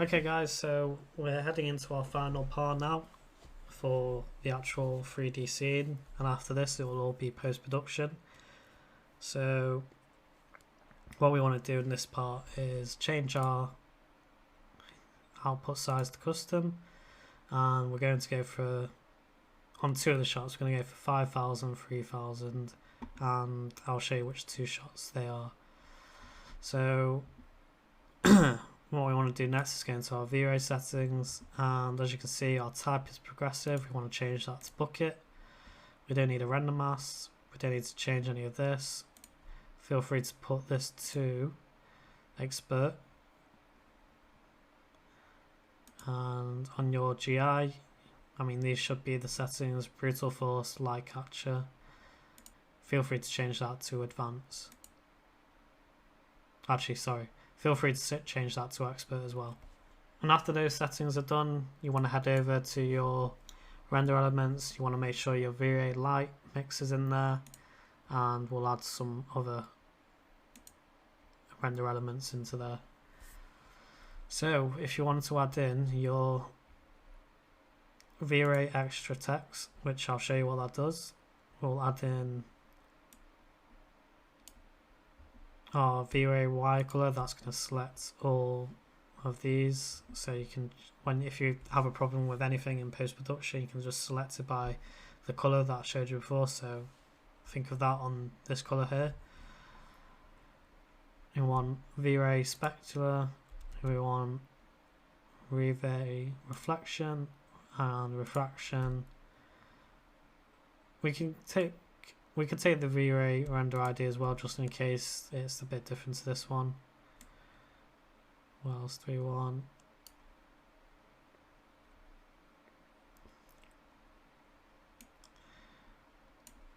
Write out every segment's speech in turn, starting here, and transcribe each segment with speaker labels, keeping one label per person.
Speaker 1: Okay guys, so we're heading into our final part now for the actual 3D scene, and after this it will all be post-production. So what we want to do in this part is change our output size to custom, and we're going to go for, on two of the shots, we're going to go for 5,000, 3,000, and I'll show you which two shots they are. So what we want to do next is go into our V-Ray settings, and as you can see our type is progressive. We want to change that to bucket. We don't need a render mask, we don't need to change any of this. Feel free to put this to expert, and on your GI, I mean these should be the settings: brutal force, light capture. Feel free to change that to advanced. Actually, sorry, feel free to change that to expert as well. And after those settings are done, you want to head over to your render elements. You want to make sure your V-Ray light mix is in there, and we'll add some other render elements into there. So if you wanted to add in your V-Ray extra text, which I'll show you what that does, we'll add in our V-Ray Y color. That's going to select all of these, so you can, if you have a problem with anything in post-production, you can just select it by the color that I showed you before. So think of that on this color here. We want V-Ray specular, we want V-Ray reflection and refraction. We could take the V-Ray render ID as well, just in case it's a bit different to this one. What else do we want?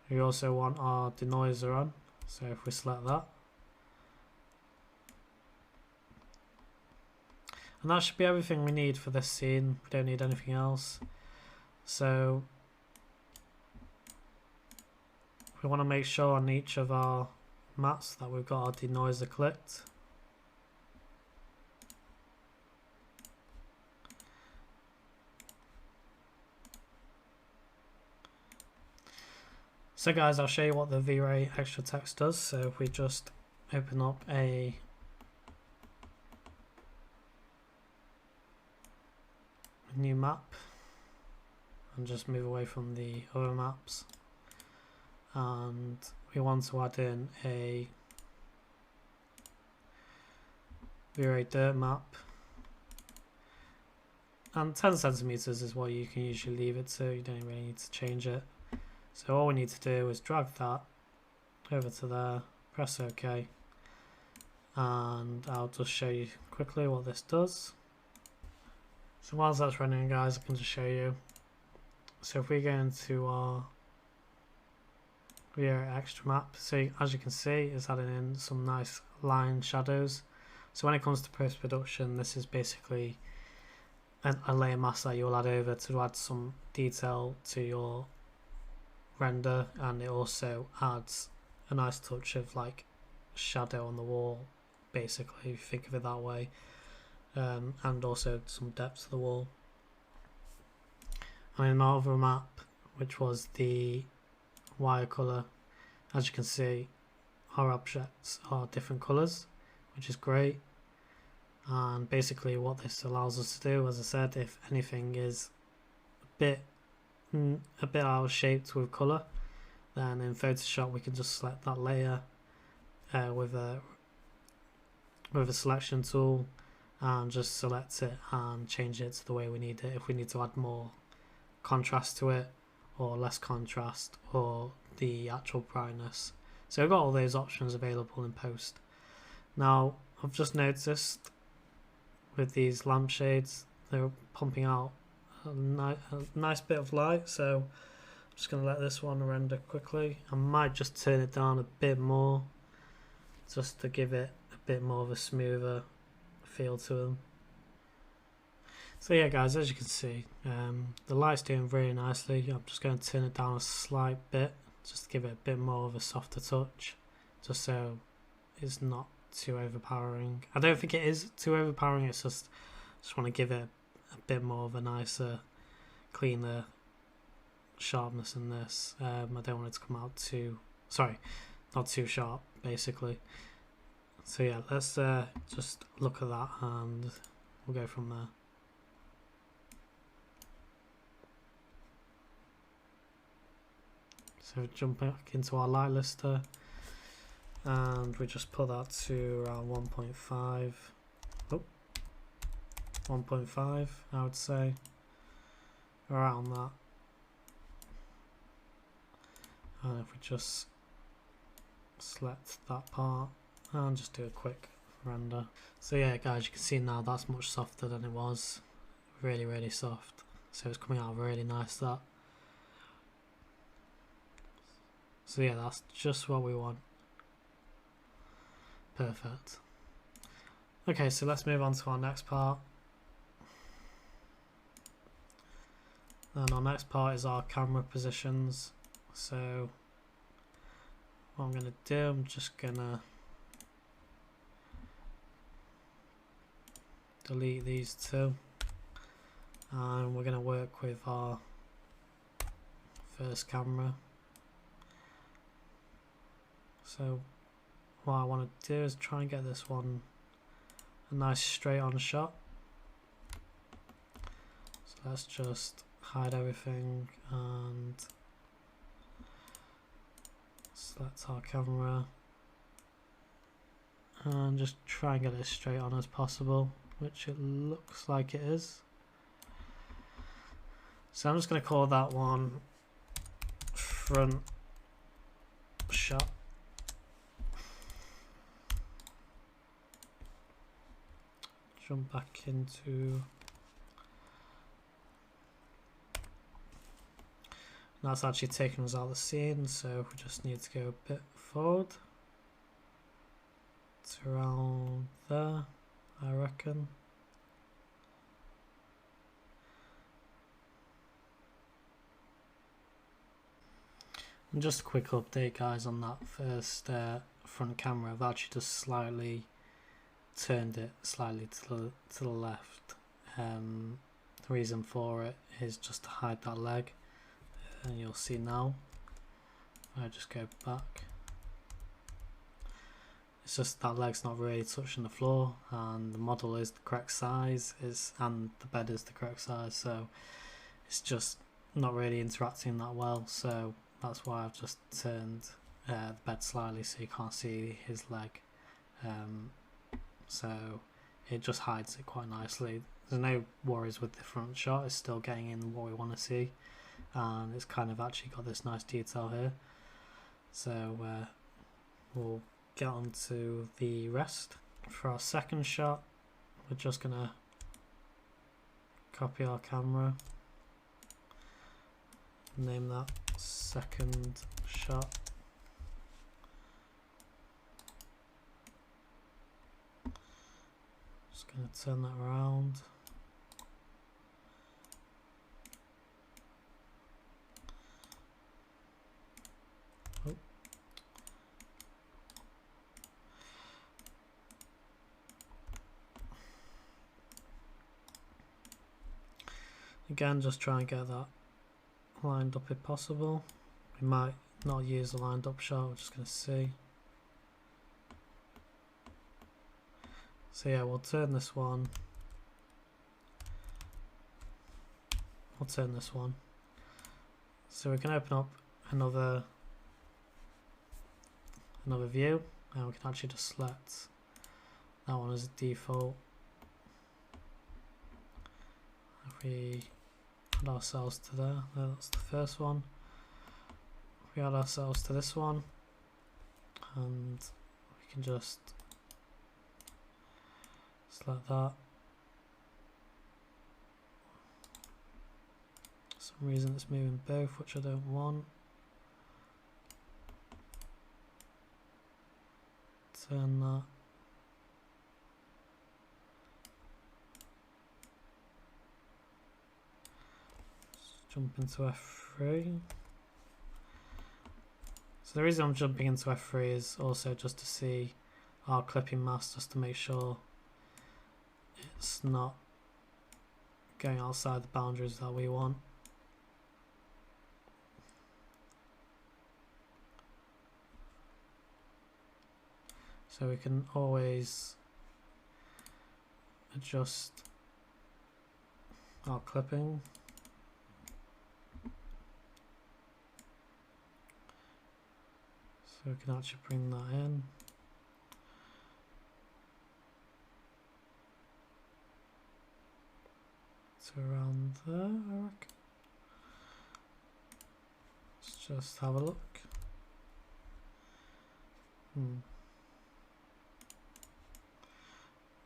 Speaker 1: We also want our denoiser on, so if we select that, and that should be everything we need for this scene. We don't need anything else. So we want to make sure on each of our maps that we've got our denoiser clicked. So guys, I'll show you what the V-Ray extra text does. So if we just open up a new map and just move away from the other maps, and we want to add in a V-Ray dirt map, and 10 centimeters is what you can usually leave it to. You don't really need to change it. So all we need to do is drag that over to there, press OK, and I'll just show you quickly what this does. So whilst that's running, guys, I can just show you. So if we go into our V-Ray extra map, so as you can see, it's adding in some nice line shadows. So when it comes to post-production, this is basically a layer mask that you'll add over to add some detail to your render, and it also adds a nice touch of like shadow on the wall, basically, if you think of it that way, and also some depth to the wall. And in our other map, which was the wire color, as you can see, our objects are different colors, which is great. And basically what this allows us to do, as I said, if anything is a bit out of shape with color, then in Photoshop we can just select that layer with a selection tool, and just select it and change it to the way we need it. If we need to add more contrast to it, or less contrast, or the actual brightness. So we've got all those options available in post. Now I've just noticed with these lampshades, they're pumping out a nice bit of light, so I'm just going to let this one render quickly. I might just turn it down a bit more, just to give it a bit more of a smoother feel to them. So yeah guys, as you can see, the light's doing really nicely. I'm just going to turn it down a slight bit, just to give it a bit more of a softer touch, just so it's not too overpowering. I don't think it is too overpowering, it's just Just want to give it a bit more of a nicer, cleaner sharpness in this. I don't want it to come out too, sorry, not too sharp basically. So yeah, let's just look at that and we'll go from there. So jump back into our light lister and we just put that to around 1.5. Oh, 1.5 I would say, around that. And if we just select that part and just do a quick render. So yeah guys, you can see now that's much softer than it was, really soft. So it's coming out really nice, that. So yeah, that's just what we want. Perfect. Okay, so let's move on to our next part. And our next part is our camera positions. So what I'm going to do, I'm just going to delete these two. And we're going to work with our first camera. So what I want to do is try and get this one a nice straight on shot. So let's just hide everything and select our camera and just try and get it as straight on as possible, which it looks like it is. So I'm just going to call that one front shot. Jump back into, that's actually taking us out of the scene, so we just need to go a bit forward. It's around there, I reckon. And just a quick update guys on that first front camera. I've actually just slightly turned it slightly to the left. The reason for it is just to hide that leg, and you'll see now. I just go back. It's just that leg's not really touching the floor, and the model is the correct size, and the bed is the correct size, so it's just not really interacting that well. So that's why I've just turned the bed slightly so you can't see his leg. So it just hides it quite nicely. There's no worries with the front shot, it's still getting in what we want to see, and it's kind of actually got this nice detail here. So we'll get on to the rest. For our second shot, we're just going to copy our camera, name that second shot. Just going to turn that around. Oh. Again, just try and get that lined up if possible. We might not use a lined up shot, we're just going to see. So yeah, we'll turn this one. We'll turn this one. So we can open up another view, and we can actually just select that one as a default. If we add ourselves to there, that's the first one. If we add ourselves to this one, and we can just select that. For some reason it's moving both, which I don't want. Turn that. Let's jump into F3. So the reason I'm jumping into F3 is also just to see our clipping mask, just to make sure it's not going outside the boundaries that we want. So we can always adjust our clipping. So we can actually bring that in. So around there, I reckon. Let's just have a look.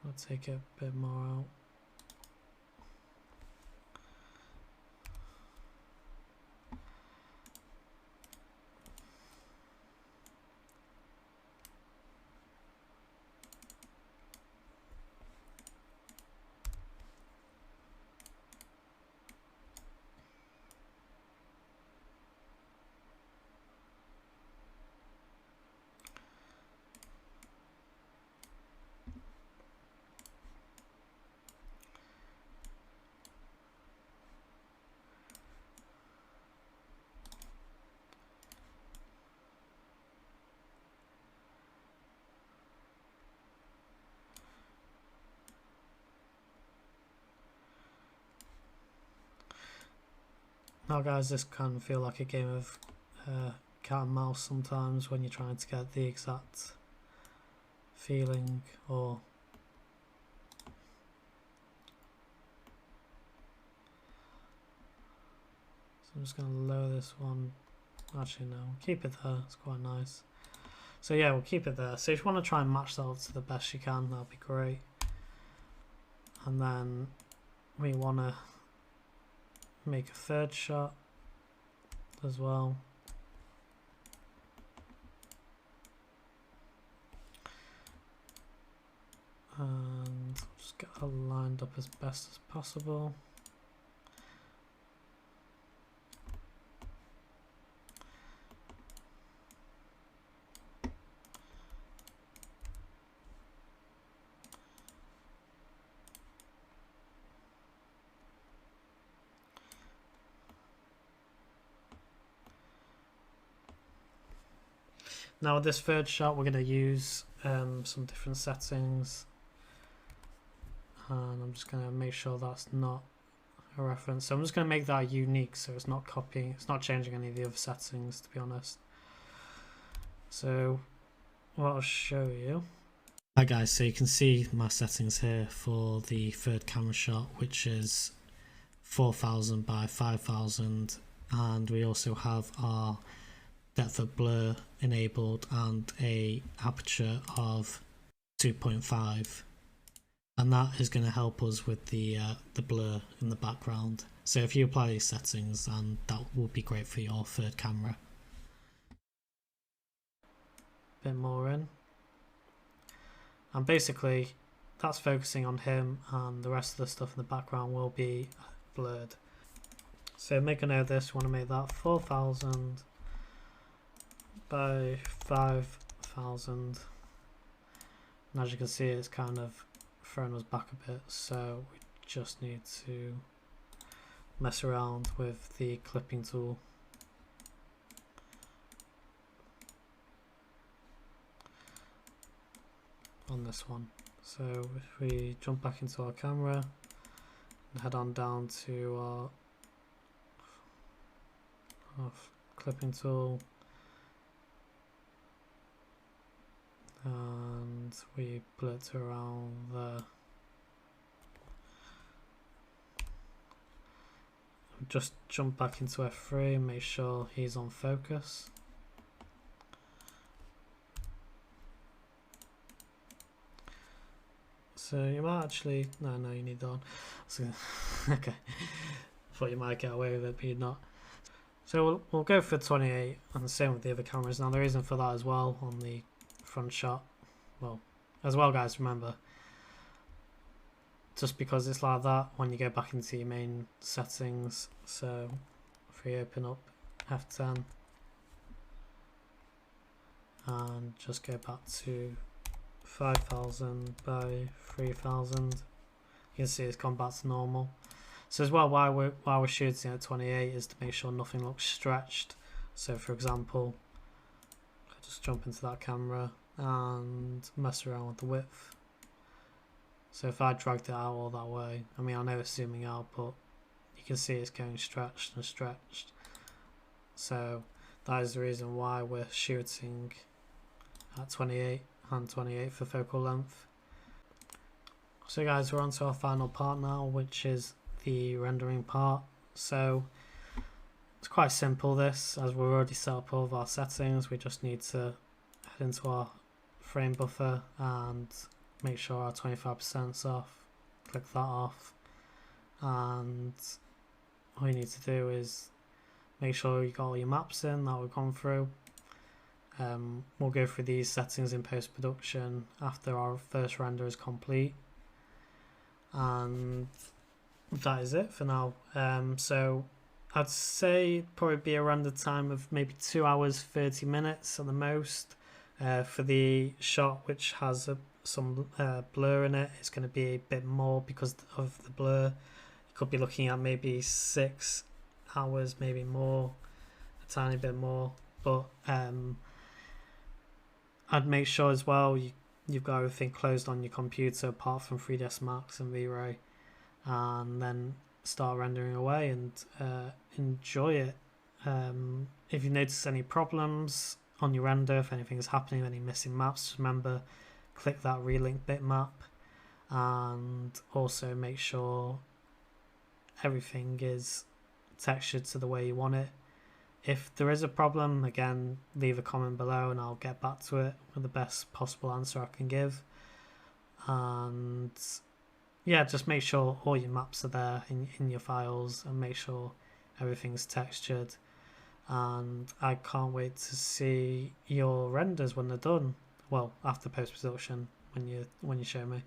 Speaker 1: I'll take it a bit more out. Now guys, this can feel like a game of cat and mouse sometimes when you're trying to get the exact feeling or so I'm just going to lower this one. Actually no, keep it there, it's quite nice. So yeah, we'll keep it there. So if you want to try and match that up to the best you can, that'd be great. And then we want to make a third shot as well. And just get that lined up as best as possible. Now with this third shot, we're going to use some different settings, and I'm just going to make sure that's not a reference. So I'm just going to make that unique, so it's not copying, it's not changing any of the other settings, to be honest. So what I'll show you. Hi guys, so you can see my settings here for the third camera shot, which is 4000 by 5000, and we also have our depth of blur enabled and a aperture of 2.5, and that is going to help us with the blur in the background. So if you apply these settings, then that will be great for your third camera. Bit more in, and basically that's focusing on him, and the rest of the stuff in the background will be blurred. So make a note of this, we want to make that 4000 by 5000, and as you can see it's kind of thrown us back a bit, so we just need to mess around with the clipping tool. On this one. So if we jump back into our camera and head on down to our clipping tool, and we blitz around there. Just jump back into F3 and make sure he's on focus. So you might actually, no, you need that on. So, okay, thought you might get away with it, but you're not. So we'll go for 28, and the same with the other cameras. Now the reason for that as well on the front shot, well, as well guys, remember, just because it's like that when you go back into your main settings. So if we open up F10 and just go back to 5000 by 3000, you can see it's gone back to normal. So as well, while we're shooting at 28 is to make sure nothing looks stretched. So for example, I'll just jump into that camera and mess around with the width. So if I dragged it out all that way, I mean I know it's zooming out, but you can see it's going stretched and stretched. So that is the reason why we're shooting at 28 and 28 for focal length. So guys, we're on to our final part now, which is the rendering part. So it's quite simple this, as we've already set up all of our settings. We just need to head into our frame buffer and make sure our 25%'s off, click that off, and all you need to do is make sure you got all your maps in that we've gone through. We'll go through these settings in post-production after our first render is complete, and that is it for now. So I'd say probably be a render time of maybe 2 hours 30 minutes at the most. For the shot which has some blur in it, it's going to be a bit more because of the blur. You could be looking at maybe 6 hours, maybe more, a tiny bit more, but I'd make sure as well you've got everything closed on your computer apart from 3ds Max and V-Ray, and then start rendering away and enjoy it. If you notice any problems on your render, if anything is happening, any missing maps, just remember, click that relink bitmap, and also make sure everything is textured to the way you want it. If there is a problem, again, leave a comment below and I'll get back to it with the best possible answer I can give. And yeah, just make sure all your maps are there in your files, and make sure everything's textured. And I can't wait to see your renders when they're done. Well, after post-production, when you show me.